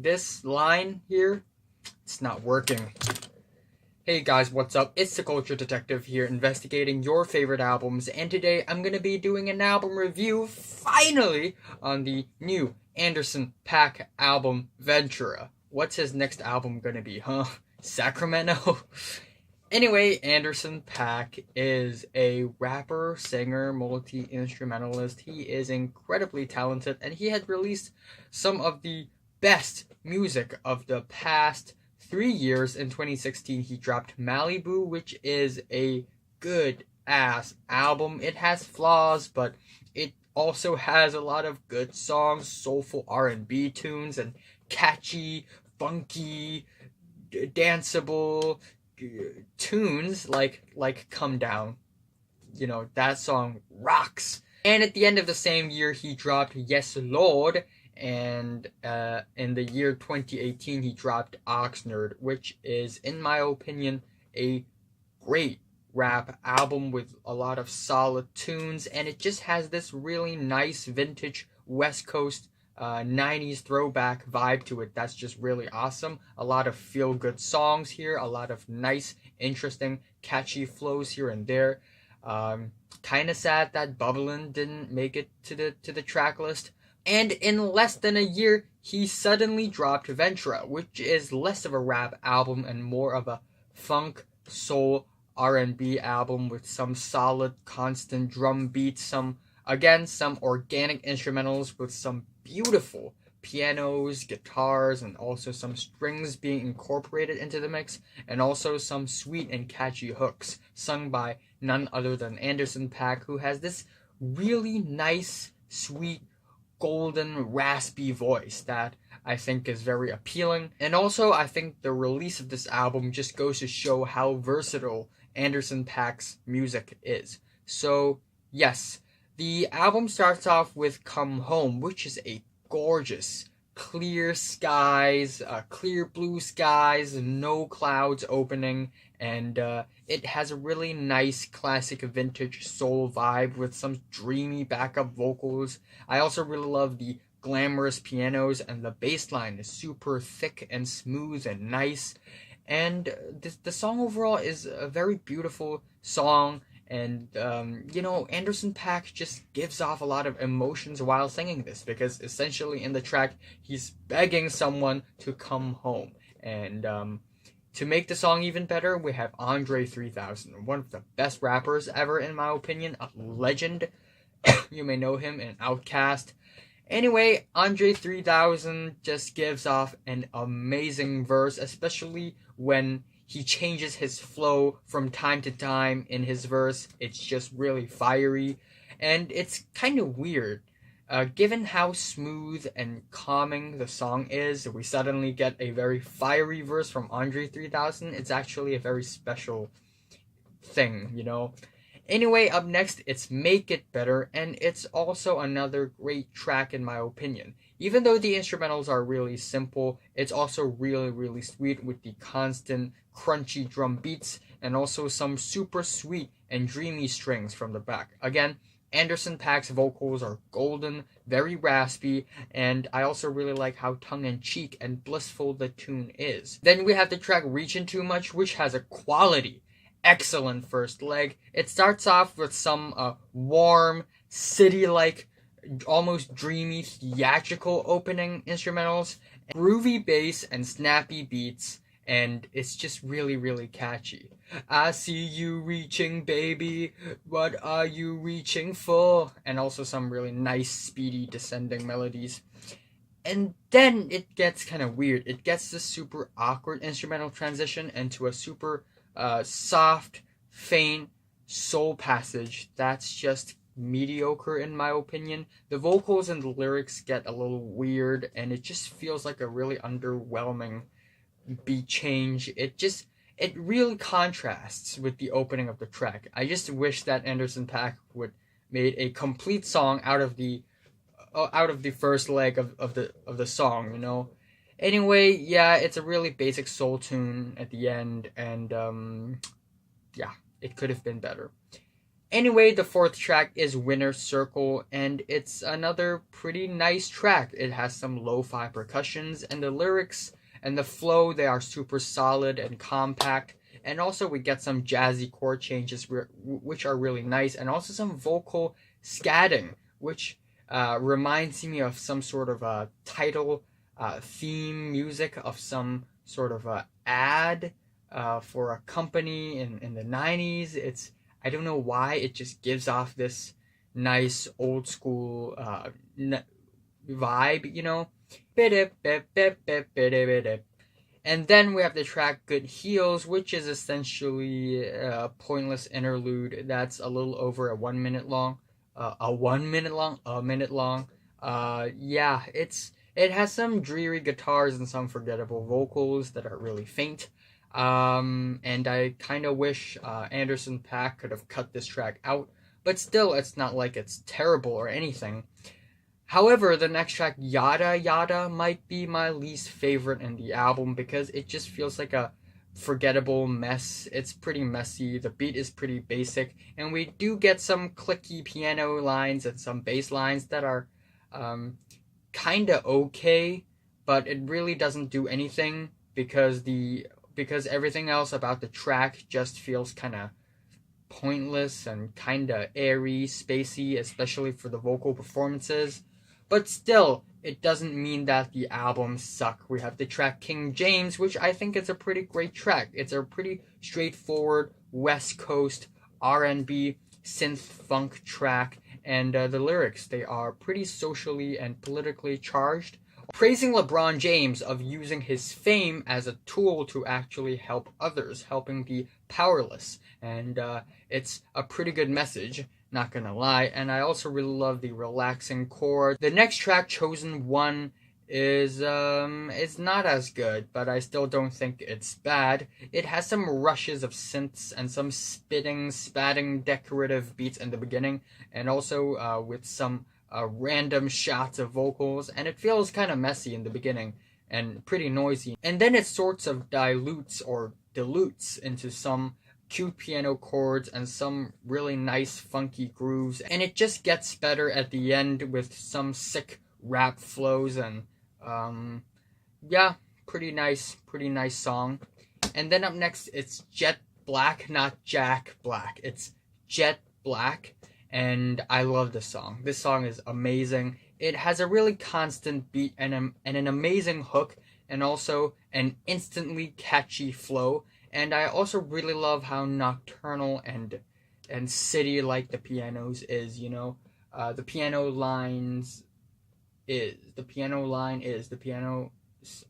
This line here, it's not working. Hey guys, what's up? It's the Culture Detective here, investigating your favorite albums, and today I'm gonna be doing an album review, finally, on the new Anderson .Paak album, Ventura. What's his next album gonna be, huh? Sacramento? Anyway, Anderson .Paak is a rapper, singer, multi-instrumentalist. He is incredibly talented, and he had released some of the best music of the past 3 years. In 2016, he dropped Malibu, which is a good ass album. It has flaws, but it also has a lot of good songs, soulful R&B tunes, and catchy, funky, danceable tunes like Come Down. You know, that song rocks. And at the end of the same year, he dropped Yes Lord, and in the year 2018, he dropped Oxnard, which is, in my opinion, a great rap album with a lot of solid tunes, and it just has this really nice vintage West Coast 90s throwback vibe to it that's just really awesome. A lot of feel good songs here, a lot of nice, interesting, catchy flows here and there. Kind of sad that Bubblin' didn't make it to the track list. And in less than a year, he suddenly dropped Ventura, which is less of a rap album and more of a funk, soul, R&B album with some solid, constant drum beats, some organic instrumentals with some beautiful pianos, guitars, and also some strings being incorporated into the mix, and also some sweet and catchy hooks sung by none other than Anderson .Paak, who has this really nice, sweet, golden, raspy voice that I think is very appealing. And also, I think the release of this album just goes to show how versatile Anderson .Paak's music is. So, yes, the album starts off with Come Home, which is a gorgeous, clear skies, clear blue skies, no clouds opening, and it has a really nice classic vintage soul vibe with some dreamy backup vocals. I also really love the glamorous pianos, and the bass line is super thick and smooth and nice. And the song overall is a very beautiful song, and Anderson .Paak just gives off a lot of emotions while singing this, because essentially in the track he's begging someone to come home. And to make the song even better, we have Andre 3000, one of the best rappers ever in my opinion, a legend. You may know him in Outkast. Anyway, Andre 3000 just gives off an amazing verse, especially when he changes his flow from time to time in his verse. It's just really fiery, and it's kind of weird. Given how smooth and calming the song is, we suddenly get a very fiery verse from Andre 3000. It's actually a very special thing, you know? Anyway, up next, it's Make It Better, and it's also another great track in my opinion. Even though the instrumentals are really simple, it's also really, really sweet with the constant crunchy drum beats and also some super sweet and dreamy strings from the back. Again, Anderson .Paak's vocals are golden, very raspy, and I also really like how tongue-in-cheek and blissful the tune is. Then we have the track Reachin' Too Much, which has a quality, excellent first leg. It starts off with some warm, city-like, almost dreamy, theatrical opening instrumentals, groovy bass and snappy beats, and it's just really, really catchy. I see you reaching, baby, what are you reaching for? And also some really nice, speedy, descending melodies. And then it gets kind of weird. It gets this super awkward instrumental transition into a super soft, faint soul passage that's just mediocre in my opinion. The vocals and the lyrics get a little weird, and it just feels like a really underwhelming beat change. It really contrasts with the opening of the track. I just wish that Anderson .Paak would made a complete song out of the first leg of the song, you know. Anyway, yeah, it's a really basic soul tune at the end, and yeah, it could have been better. Anyway, the fourth track is Winner Circle, and it's another pretty nice track. It has some lo-fi percussions, and the lyrics and the flow, they are super solid and compact. And also we get some jazzy chord changes which are really nice, and also some vocal scatting, which reminds me of some sort of title theme music of some sort of ad for a company in the 90s. I don't know why, it just gives off this nice old school vibe, you know. And then we have the track Good Heels, which is essentially a pointless interlude that's a little over a minute long. Yeah, it has some dreary guitars and some forgettable vocals that are really faint. And I kind of wish Anderson .Paak could have cut this track out, but still, it's not like it's terrible or anything. However, the next track, Yada Yada, might be my least favorite in the album because it just feels like a forgettable mess. It's pretty messy, the beat is pretty basic, and we do get some clicky piano lines and some bass lines that are kinda okay, but it really doesn't do anything because everything else about the track just feels kinda pointless and kinda airy, spacey, especially for the vocal performances. But still, it doesn't mean that the albums suck. We have the track King James, which I think is a pretty great track. It's a pretty straightforward West Coast R&B synth funk track, and the lyrics, they are pretty socially and politically charged, praising LeBron James of using his fame as a tool to actually help others, helping the powerless. And it's a pretty good message, not gonna lie. And I also really love the relaxing chord. The next track, Chosen One, is not as good, but I still don't think it's bad. It has some rushes of synths and some spatting decorative beats in the beginning, and also with some random shots of vocals, and it feels kind of messy in the beginning and pretty noisy. And then it sorts of dilutes into some cute piano chords and some really nice funky grooves, and it just gets better at the end with some sick rap flows, and yeah, pretty nice song. And then up next, it's Jet Black, not Jack Black. It's Jet Black, and I love this song. This song is amazing. It has a really constant beat and an amazing hook, and also an instantly catchy flow. And I also really love how nocturnal and city-like the pianos is, you know. The pianos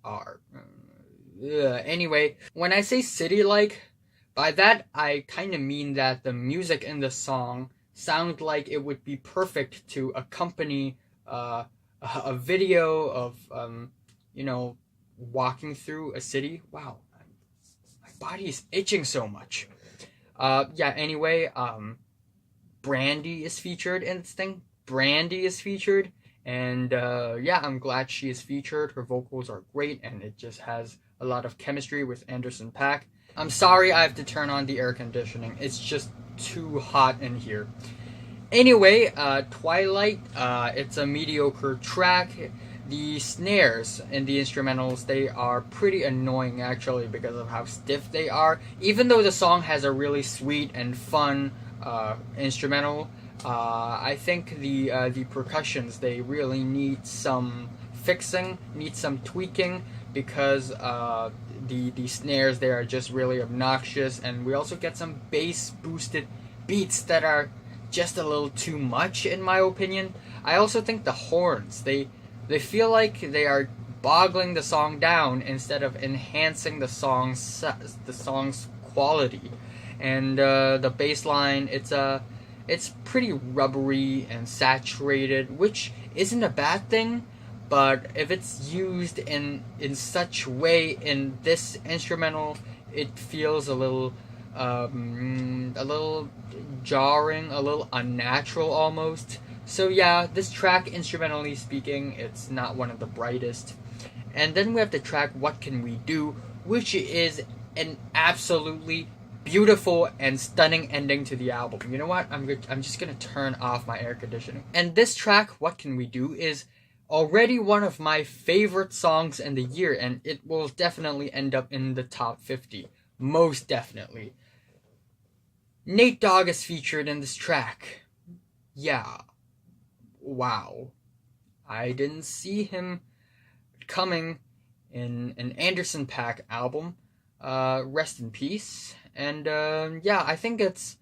are. Anyway, when I say city-like, by that I kind of mean that the music in the song sound like it would be perfect to accompany a video of walking through a city. Wow, my body's itching so much. Anyway, Brandy is featured in this thing. And I'm glad she is featured. Her vocals are great, and it just has a lot of chemistry with Anderson .Paak. I'm sorry I have to turn on the air conditioning. It's just too hot in here. Anyway, Twilight, it's a mediocre track. The snares in the instrumentals, they are pretty annoying actually because of how stiff they are. Even though the song has a really sweet and fun instrumental, I think the percussions, they really need some fixing, need some tweaking, because the snares, they are just really obnoxious, and we also get some bass boosted beats that are just a little too much in my opinion. I also think the horns, they feel like they are boggling the song down instead of enhancing the song's quality. And the bass line, it's pretty rubbery and saturated, which isn't a bad thing, but if it's used in such way in this instrumental, it feels a little jarring, a little unnatural almost. So yeah, this track, instrumentally speaking, it's not one of the brightest. And then we have the track What Can We Do, which is an absolutely beautiful and stunning ending to the album. You know what? I'm just gonna turn off my air conditioning. And this track, What Can We Do, is already one of my favorite songs in the year, and it will definitely end up in the top 50. Most definitely. Nate Dogg is featured in this track. Yeah. Wow. I didn't see him coming in an Anderson .Paak album. Rest in peace. And yeah, I think it's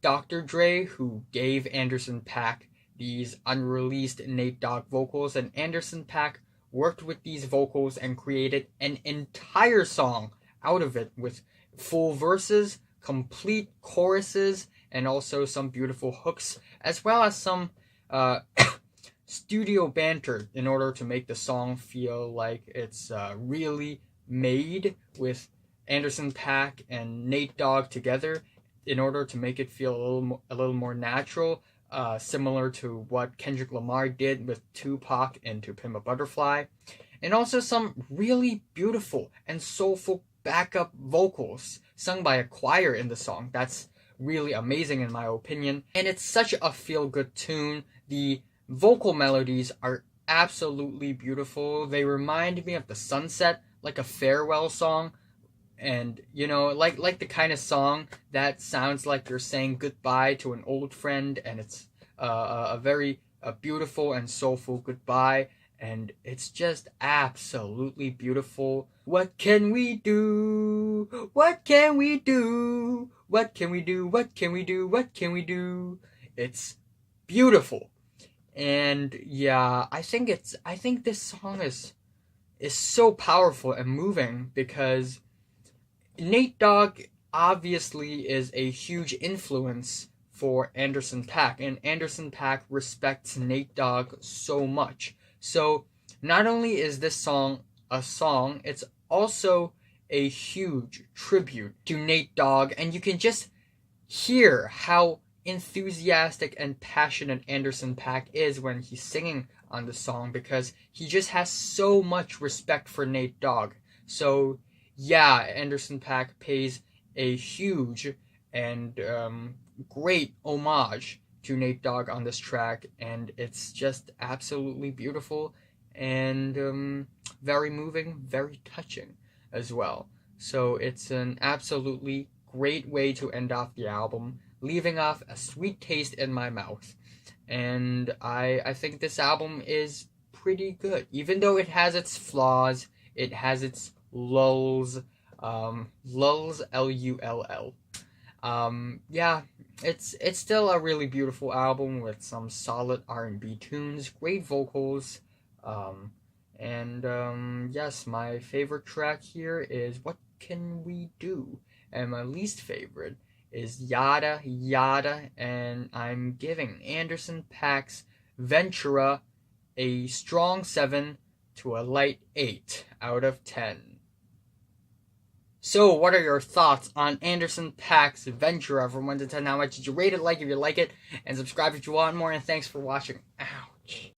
Dr.Dre who gave Anderson .Paak these unreleased Nate Dogg vocals, and Anderson .Paak worked with these vocals and created an entire song out of it with full verses, complete choruses, and also some beautiful hooks, as well as some studio banter in order to make the song feel like it's really made with Anderson .Paak and Nate Dogg together, in order to make it feel a little more natural, similar to what Kendrick Lamar did with Tupac and To Pimp a Butterfly, and also some really beautiful and soulful backup vocals sung by a choir in the song. That's really amazing in my opinion, and it's such a feel-good tune. The vocal melodies are absolutely beautiful. They remind me of the sunset, like a farewell song, and you know, like the kind of song that sounds like you're saying goodbye to an old friend, and it's a very beautiful and soulful goodbye, and it's just absolutely beautiful. What can we do? What can we do? What can we do? What can we do? What can we do? It's beautiful. And yeah, I think this song is so powerful and moving, because Nate Dogg obviously is a huge influence for Anderson .Paak, and Anderson .Paak respects Nate Dogg so much. So not only is this song a song, it's also a huge tribute to Nate Dogg, and you can just hear how enthusiastic and passionate Anderson .Paak is when he's singing on the song, because he just has so much respect for Nate Dogg. So yeah, Anderson .Paak pays a huge and great homage to Nate Dogg on this track, and it's just absolutely beautiful and very moving, very touching as well. So it's an absolutely great way to end off the album, leaving off a sweet taste in my mouth. And I think this album is pretty good. Even though it has its flaws, it has its lulls, Lull. Yeah, it's still a really beautiful album with some solid R&B tunes, great vocals, and yes, my favorite track here is What Can We Do? And my least favorite is Yada Yada, and I'm giving Anderson .Paak's Ventura a strong 7 to a light 8 out of 10. So, what are your thoughts on Anderson .Paak's Ventura from 1 to 10? How much did you rate it? Like if you like it, and subscribe if you want more, and thanks for watching. Ouch.